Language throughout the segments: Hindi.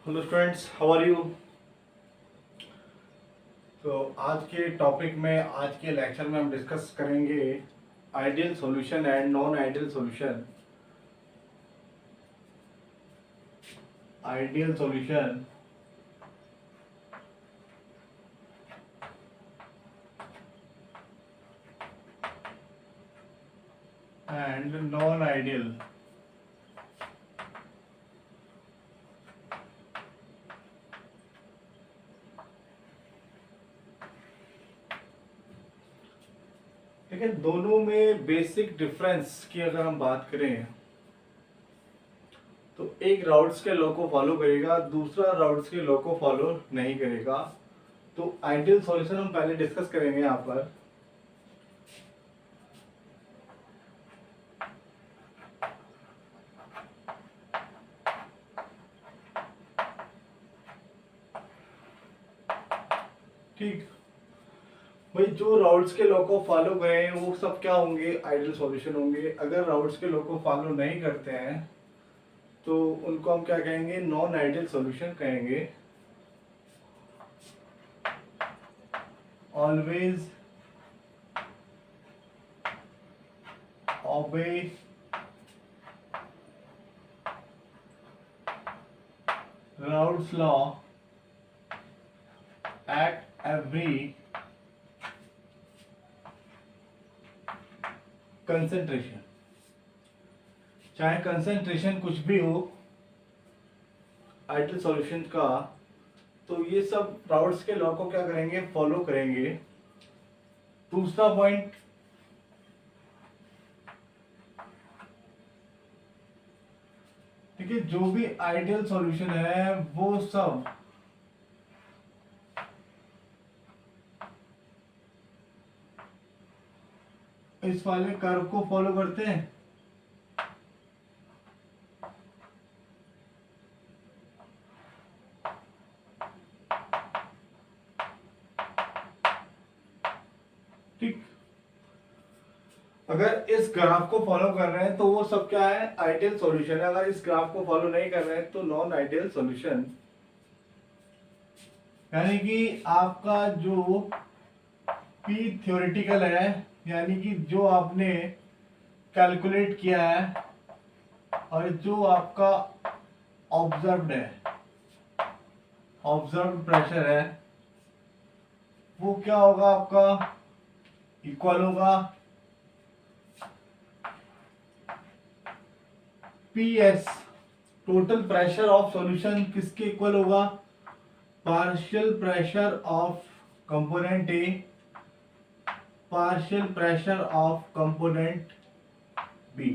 Hello students, how are you. तो आज के टॉपिक में, आज के लेक्चर में हम डिस्कस करेंगे ideal solution and non ideal solution. Ideal solution and non ideal. ठीक है, दोनों में बेसिक डिफरेंस की अगर हम बात करें तो एक राउट्स के लॉ को फॉलो करेगा, दूसरा राउट्स के लॉ को फॉलो नहीं करेगा। तो आइडियल सॉल्यूशन हम पहले डिस्कस करेंगे यहाँ पर। ठीक भाई, जो राउट्स के लॉ को फॉलो करें वो सब क्या होंगे, आइडियल सॉल्यूशन होंगे। अगर राउट्स के लॉ को फॉलो नहीं करते हैं तो उनको हम क्या कहेंगे, नॉन आइडियल सॉल्यूशन कहेंगे। Always obey Raoult's law at every concentration. चाहे कंसेंट्रेशन कुछ भी हो आइडियल सॉल्यूशन का, तो ये सब राउट्स के लॉ को क्या करेंगे, फॉलो करेंगे। दूसरा पॉइंट, ठीक है, जो भी आइडियल सॉल्यूशन है वो सब इस वाले कर्व को फॉलो करते हैं। ठीक, अगर इस ग्राफ को फॉलो कर रहे हैं तो वो सब क्या है, आइडियल सॉल्यूशन है। अगर इस ग्राफ को फॉलो नहीं कर रहे हैं तो नॉन आइडियल सॉल्यूशन। यानी कि आपका जो पी थ्योरेटिकल है, यानी कि जो आपने कैलकुलेट किया है और जो आपका ऑब्जर्व्ड है, ऑब्जर्व्ड प्रेशर है, वो क्या होगा, आपका इक्वल होगा PS। Total pressure of solution किसके इक्वल होगा, partial pressure of component a, partial pressure of component b.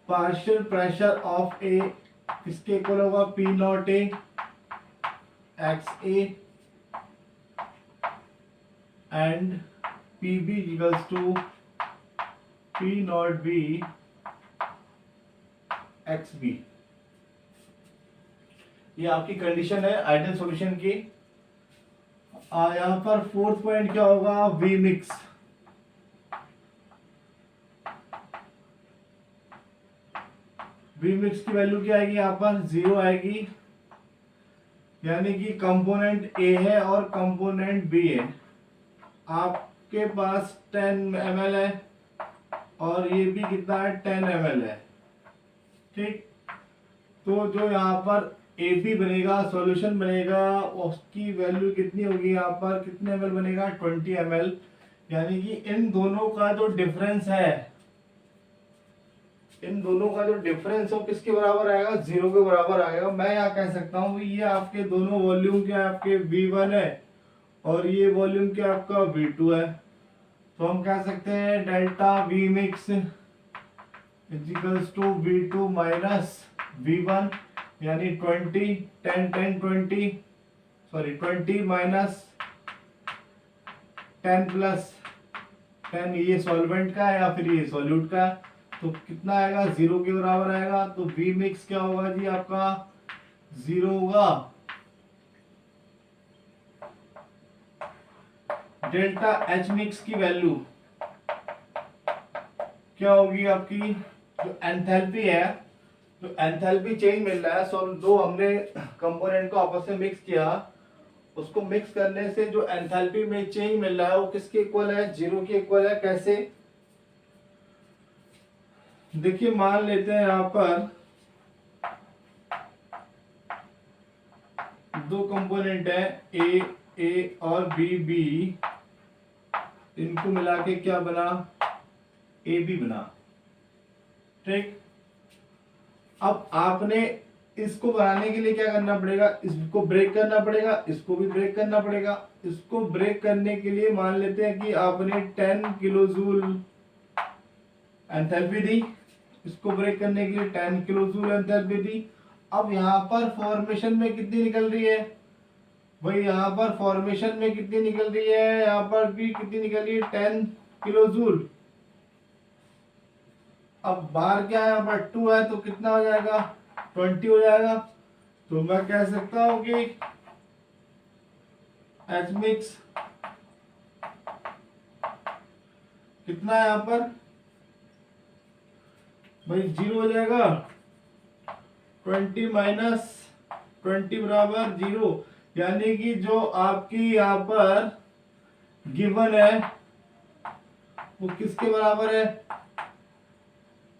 Partial pressure of a किसके इक्वल होगा, P naught a x a and PB equals to P naught b x b. ये आपकी कंडीशन है आइडियल सॉल्यूशन की। यहाँ पर फोर्थ पॉइंट क्या होगा, वी मिक्स। वी मिक्स की वैल्यू क्या आएगी, यहाँ पर 0 आएगी। यानी कि कंपोनेंट ए है और कंपोनेंट बी है। आपके पास 10 ml है और ये भी कितना है, 10 ml है। ठीक, तो जो यहाँ पर AB बनेगा, सॉल्यूशन बनेगा, उसकी वैल्यू कितनी होगी, यहाँ पर कितने ml बनेगा, 20 ml। यानी कि इन दोनों का जो डिफरेंस है, इन दोनों का जो डिफरेंस हो किसके बराबर आएगा, 0 के बराबर आएगा। मैं यहाँ कह सकता हूँ ये आपके दोनों वॉल्यूम क्या, आपके V1 है और ये वॉल्यूम क्या आपका V2 है। तो हम कह सकते हैं delta V mix equals to V2 minus V1, यानी 20 10 10 20 सॉरी 20 माइनस 10 प्लस 10, ये सॉल्वेंट का है या फिर ये सॉल्यूट का है। तो कितना आएगा, 0 के बराबर आएगा। तो V मिक्स क्या होगा जी, आपका 0 होगा। डेल्टा H मिक्स की वैल्यू क्या होगी आपकी जो एंथैल्पी है, जो एंथैल्पी चेंज मिल रहा है, सो दो हमने कंपोनेंट को आपस में मिक्स किया, उसको मिक्स करने से जो एंथैल्पी में चेंज मिल रहा है वो किसके इक्वल है, जीरो के इक्वल है। कैसे, देखिए मान लेते हैं यहां पर दो कंपोनेंट है ए ए और बी बी, इनको मिला के क्या बना, ए बी बना। ठीक, अब आपने इसको बनाने के लिए क्या करना पड़ेगा, इसको ब्रेक करना पड़ेगा, इसको भी ब्रेक करना पड़ेगा। इसको ब्रेक करने के लिए मान लेते हैं कि आपने 10 किलो जूल एंथैल्पी दी, इसको ब्रेक करने के लिए 10 किलो जूल एंथैल्पी दी। अब यहाँ पर फॉर्मेशन में कितनी निकल रही है भाई, यहाँ पर फॉर्मेशन में कितनी निकल रही है, यहाँ पर भी कितनी निकल रही है, 10 किलो जूल। अब बार क्या है, यहाँ पर 2 है तो कितना हो जाएगा, 20 हो जाएगा। तो मैं कह सकता हूं कि एच मिक्स कितना है यहाँ पर भाई, 0 हो जाएगा। 20 माइनस 20 बराबर 0, यानी कि जो आपकी यहाँ पर गिवन है वो किसके बराबर है,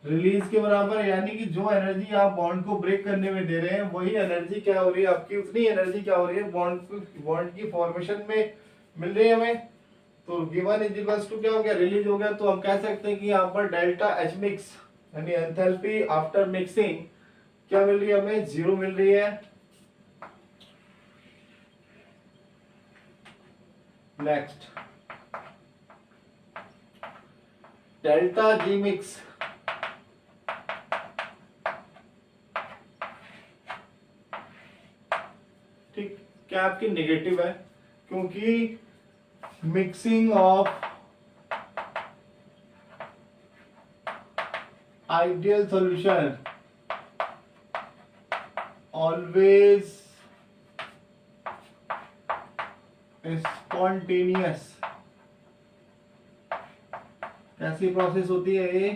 रिलीज के बराबर। यानी कि जो एनर्जी आप बॉन्ड को ब्रेक करने में दे रहे हैं वही एनर्जी क्या हो रही है आपकी, उतनी एनर्जी क्या हो रही है बॉन्ड की फॉर्मेशन में मिल रही है हमें। तो गिवन इज इक्वल्स टू क्या हो गया, रिलीज हो गया। तो हम कह सकते हैं कि यहाँ पर डेल्टा एच मिक्स यानी एंथैल्पी आफ्टर मिक्सिंग क्या मिल रही है हमें, 0 मिल रही है। नेक्स्ट डेल्टा जी मिक्स, ठीक, क्या आपकी नेगेटिव है, क्योंकि mixing of ideal solution always spontaneous. कैसी प्रोसेस होती है ये,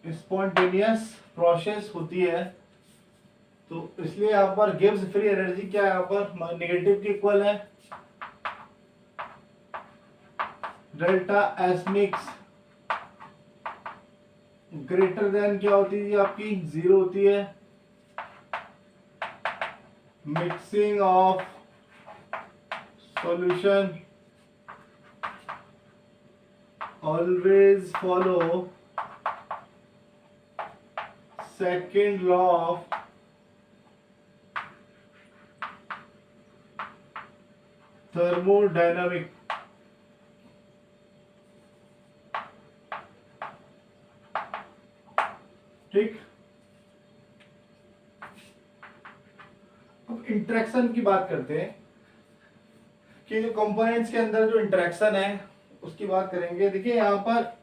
स्पॉन्टेनियस प्रोसेस होती है। तो इसलिए यहाँ पर गिव्स फ्री एनर्जी क्या है, यहाँ पर नेगेटिव की इक्वल है। Delta S mix greater than क्या होती है आपकी, 0 होती है। Mixing of solution always follow second law of thermodynamic. ठीक, अब इंटरेक्शन की बात करते हैं कि जो कंपोनेंट्स के अंदर जो इंटरेक्शन है उसकी बात करेंगे। देखिए यहां पर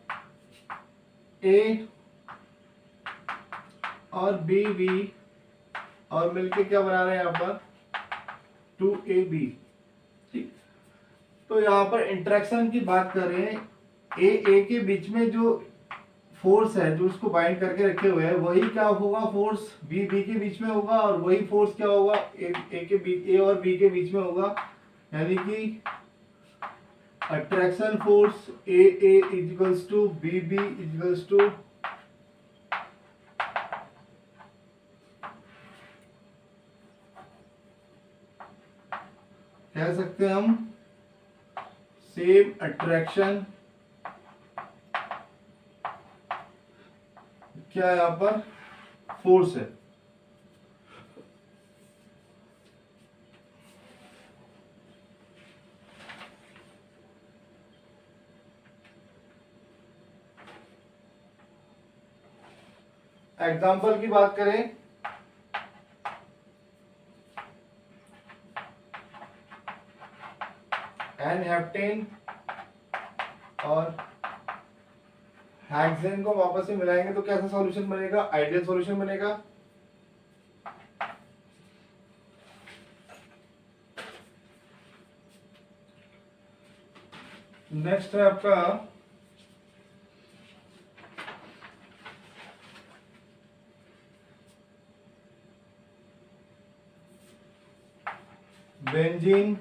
ए और बी बी और मिलके क्या बना रहे हैं यहाँ पर 2AB। ठीक, तो यहाँ पर इंटरेक्शन की बात कर रहे हैं, ए के बीच में जो फोर्स है जो उसको बाइंड करके रखे हुए हैं वही क्या होगा, फोर्स बी के बीच में होगा, और वही फोर्स क्या होगा, ए और बी के बीच में होगा। यानी कि attraction force A equals to B equals to कह सकते हैं हम सेम अट्रैक्शन क्या यहां पर फोर्स है। एग्जाम्पल की बात करें, एन हेप्टेन और हेक्सेन को वापस से मिलाएंगे तो कैसा सॉल्यूशन बनेगा, आइडियल सॉल्यूशन बनेगा। नेक्स्ट है आपका benzene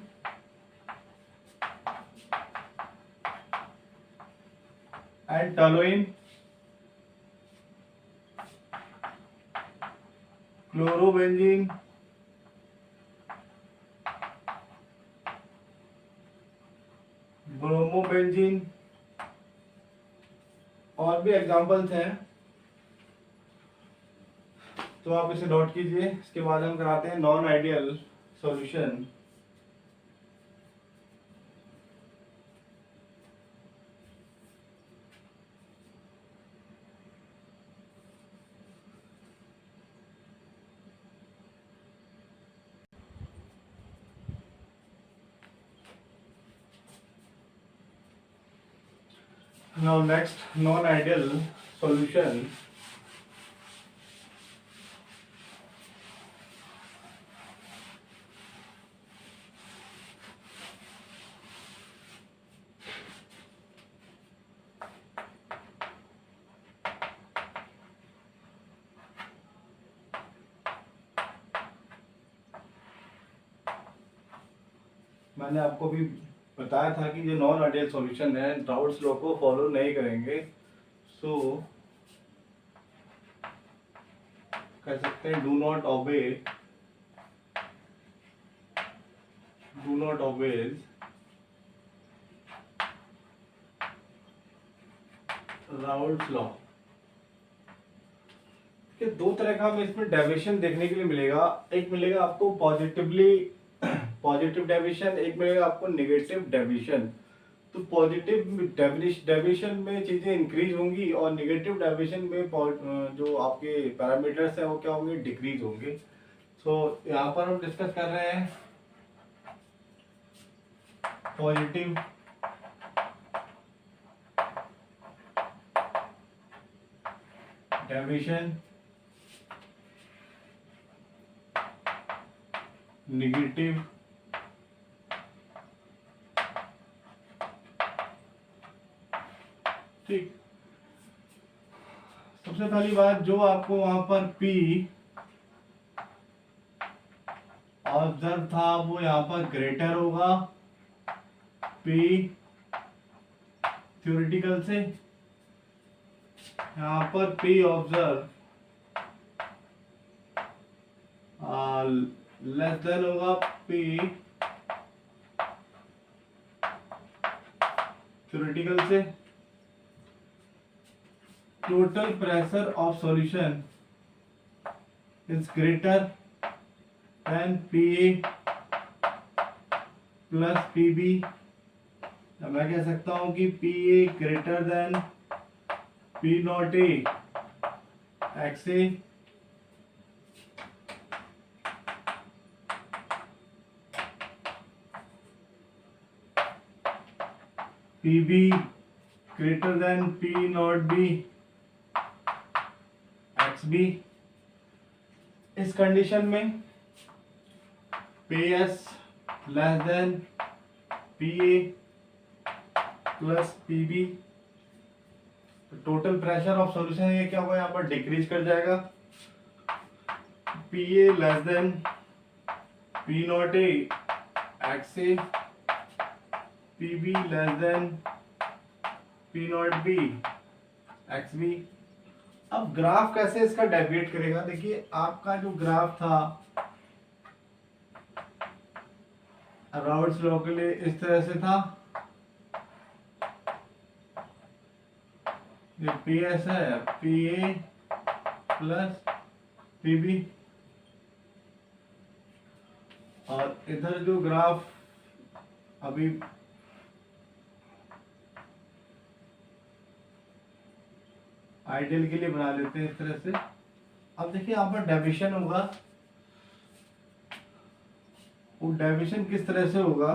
and toluene, chlorobenzene, bromobenzene, और भी एग्जांपल्स हैं, तो आप इसे नोट कीजिए। इसके बाद हम कराते हैं non ideal solution. Now next non-ideal solution. मैंने आपको भी बताया था कि जो नॉन आइडियल सॉल्यूशन है राउल्ट्स लॉ को फॉलो नहीं करेंगे, सो कह सकते हैं do not obey Raoult's law के दो तरह का हमें इसमें डेविएशन देखने के लिए मिलेगा। एक मिलेगा आपको पॉजिटिव डेविएशन, एक मिलेगा आपको नेगेटिव डेविएशन। तो पॉजिटिव डेविएशन में चीजें इंक्रीज होंगी और नेगेटिव डेविएशन में जो आपके पैरामीटर्स हैं वो क्या होंगे, डिक्रीज होंगे। सो यहाँ पर हम डिस्कस कर रहे हैं पॉजिटिव डेविएशन, नेगेटिव ठीक। सबसे पहली बात जो आपको वहां पर P ऑब्जर्व था वो यहाँ पर ग्रेटर होगा P थ्योरेटिकल से, यहाँ पर P ऑब्जर्व लेस देन होगा P थ्योरेटिकल से। Total pressure of solution is greater than PA plus PB। मैं कह सकता हूं कि PA greater than P not A XA, PB greater than P not B XB। इस कंडीशन में PS less than PA plus PB, total pressure of solution ये क्या होगा, यहाँ पर डिक्रीज कर जाएगा। PA less than P not A XA, PB less than P not B XB। अब ग्राफ कैसे इसका डेविएट करेगा, देखिए आपका जो ग्राफ था राउल्ट्स लॉ के लिए इस तरह से था, ये PS है PA प्लस PB, और इधर जो ग्राफ अभी आइडियल के लिए बना लेते हैं इस तरह से। अब देखिए यहाँ पर डेविएशन होगा, वो डेविएशन किस तरह से होगा,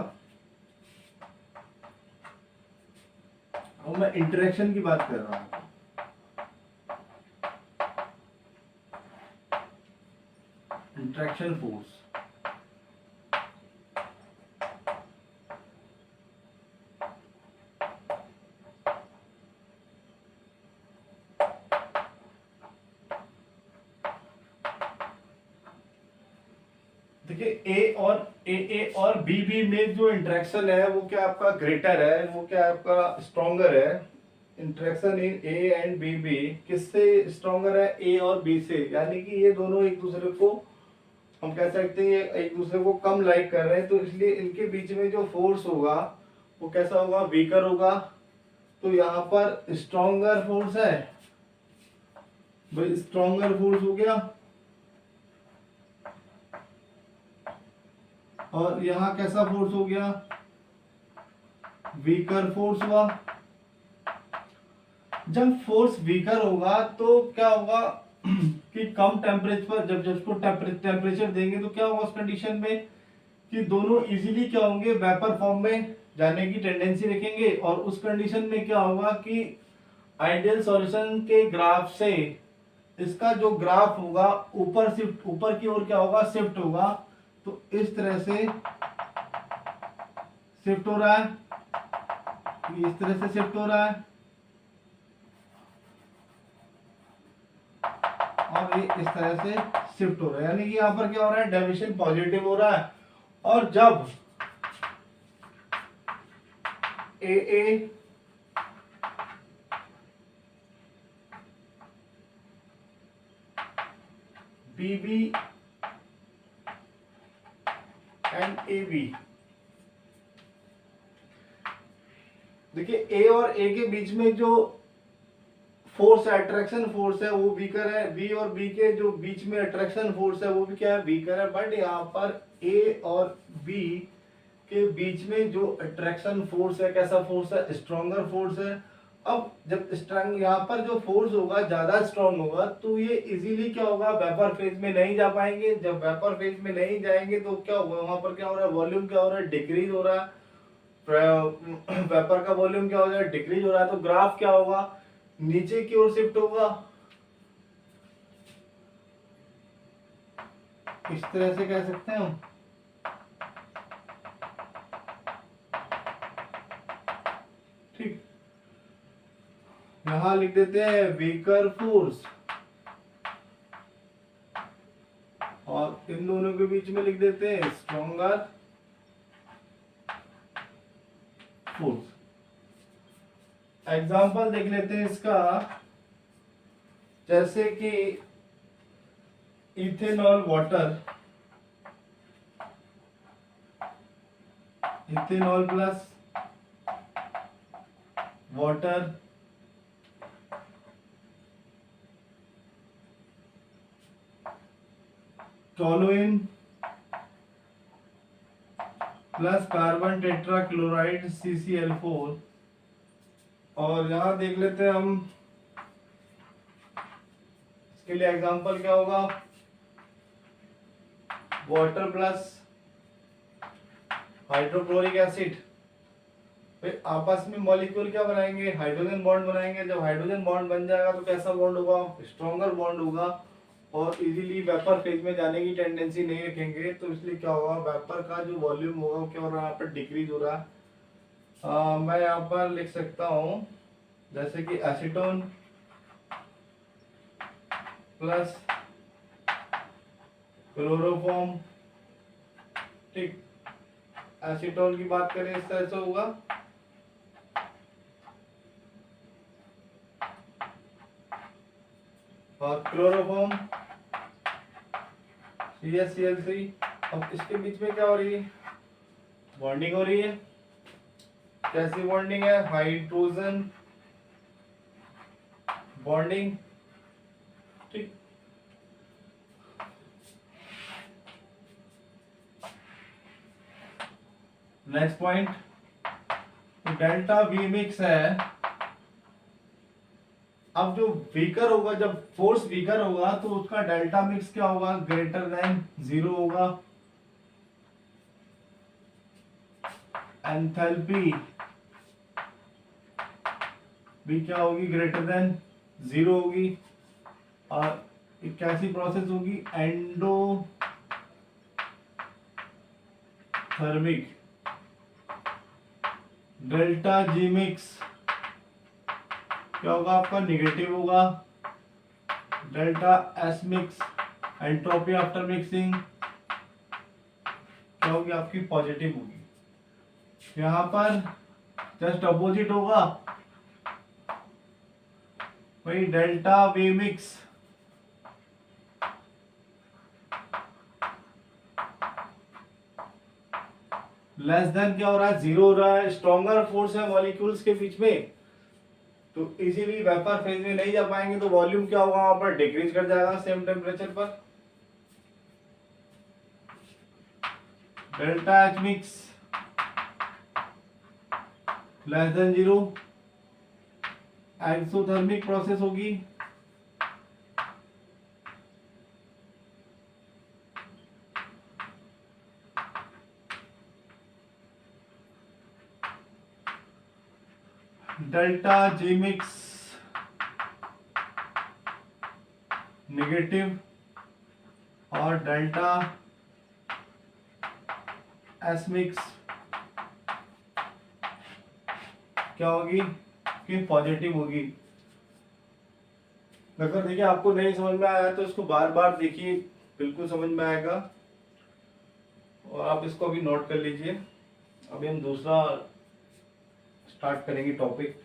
और मैं इंटरेक्शन की बात कर रहा हूँ। इंटरेक्शन फोर्स देखिए ए और बी में जो इंटरेक्शन है वो क्या आपका ग्रेटर है, वो क्या आपका स्ट्रॉन्गर है। Interaction in A and B किससे स्ट्रॉन्गर है? ए और बी से, यानी कि ये दोनों एक दूसरे को हम कह सकते हैं एक दूसरे को कम लाइक कर रहे हैं, तो इसलिए इनके बीच में जो फोर्स होगा वो कैसा होगा? वीकर होगा। तो यहाँ पर स्ट्रॉन्गर फोर्स है भाई, स्ट्रॉन्गर फोर्स हो गया, और यहाँ कैसा फोर्स हो गया? वीकर फोर्स हुआ। जब फोर्स वीकर होगा तो क्या होगा कि कम टेम्परेचर पर जब जब उसको टेम्परेचर देंगे तो क्या होगा उस कंडीशन में कि दोनों इजीली क्या होंगे? वेपर फॉर्म में जाने की टेंडेंसी रखेंगे। और उस कंडीशन में क्या होगा कि आइडियल सॉल्यूशन के ग्राफ से इसका जो ग्राफ होगा ऊपर की ओर क्या होगा? शिफ्ट होगा। तो इस तरह से शिफ्ट हो रहा है, इस तरह से शिफ्ट हो रहा है, और ये इस तरह से शिफ्ट हो रहा है, यानी कि यहाँ पर क्या हो रहा है? डेविएशन पॉजिटिव हो रहा है। और जब A B and A B, देखिए ए और ए के बीच में जो फोर्स है, अट्रैक्शन फोर्स है, वो वीकर है। बी और बी के जो बीच में अट्रैक्शन फोर्स है वो भी क्या है? वीकर है। बट यहाँ पर ए और बी के बीच में जो अट्रैक्शन फोर्स है, कैसा फोर्स है? स्ट्रॉन्गर फोर्स है। अब जब स्ट्रॉन्ग यहाँ पर जो फोर्स होगा ज्यादा स्ट्रॉन्ग होगा तो ये इजीली क्या होगा? वेपर फेज में नहीं जा पाएंगे। जब वेपर फेज में नहीं जाएंगे तो क्या होगा? वहां पर क्या हो रहा है? वॉल्यूम क्या हो रहा है? डिक्रीज हो रहा है। वेपर का वॉल्यूम क्या हो रहा है? डिक्रीज हो रहा है। तो ग्राफ क्या होगा? नीचे की ओर शिफ्ट होगा, इस तरह से कह सकते हैं हम। ठीक, यहां लिख देते हैं वीकर फोर्स, और इन दोनों के बीच में लिख देते हैं स्ट्रॉन्गर फोर्स। एग्जाम्पल देख लेते हैं इसका, जैसे कि ethanol water, ethanol plus water toluene plus carbon tetrachloride CCl4। और यहां देख लेते हैं हम, इसके लिए एग्जांपल क्या होगा? Water plus hydrochloric acid. फिर आपस में मॉलिक्यूल क्या बनाएंगे? हाइड्रोजन बॉन्ड बनाएंगे। जब हाइड्रोजन बॉन्ड बन जाएगा तो कैसा बॉन्ड होगा? स्ट्रॉन्गर बॉन्ड होगा, और इजीली वेपर फेज में जाने की टेंडेंसी नहीं रखेंगे। तो इसलिए क्या होगा? वेपर का जो वॉल्यूम होगा वो क्या हो रहा है? यहाँ पर डिक्रीज हो रहा है। मैं यहाँ पर लिख सकता हूँ जैसे कि एसीटोन प्लस क्लोरोफॉर्म। ठीक, एसीटोन की बात करें इस तरह से होगा, और क्लोरोफॉर्म CaCl3। अब इसके बीच में क्या हो रही है? बॉन्डिंग हो रही है। कैसी बॉन्डिंग है? Hydrogen bonding. ठीक, next point, delta v mix है। अब जो वीकर होगा, जब फोर्स वीकर होगा तो उसका डेल्टा मिक्स क्या होगा? ग्रेटर देन 0 होगा। एंथैल्पी भी क्या होगी? ग्रेटर देन 0 होगी। और एक कैसी प्रोसेस होगी? एंडोथर्मिक। डेल्टा जी मिक्स क्या होगा आपका? निगेटिव होगा। Delta S mix, entropy after mixing क्या होगी आपकी पॉजिटिव होगी। यहाँ पर जस्ट अपोजिट होगा, वही delta v mix less than क्या हो रहा है, जीरो हो रहा है। स्ट्रॉन्गर फोर्स है मॉलिक्यूल्स के बीच में, तो इजीली वेपर फेज में नहीं जा पाएंगे, तो वॉल्यूम क्या होगा वहां पर डिक्रीज कर जाएगा सेम टेम्परेचर पर। Delta H mix less than zero, exothermic process होगी। डेल्टा जी मिक्स नेगेटिव, और डेल्टा एस मिक्स क्या होगी कि पॉजिटिव होगी। अगर देखिए आपको नहीं समझ में आया तो इसको बार बार देखिए, बिल्कुल समझ में आएगा। और आप इसको अभी नोट कर लीजिए। अभी हम दूसरा स्टार्ट करेंगे टॉपिक।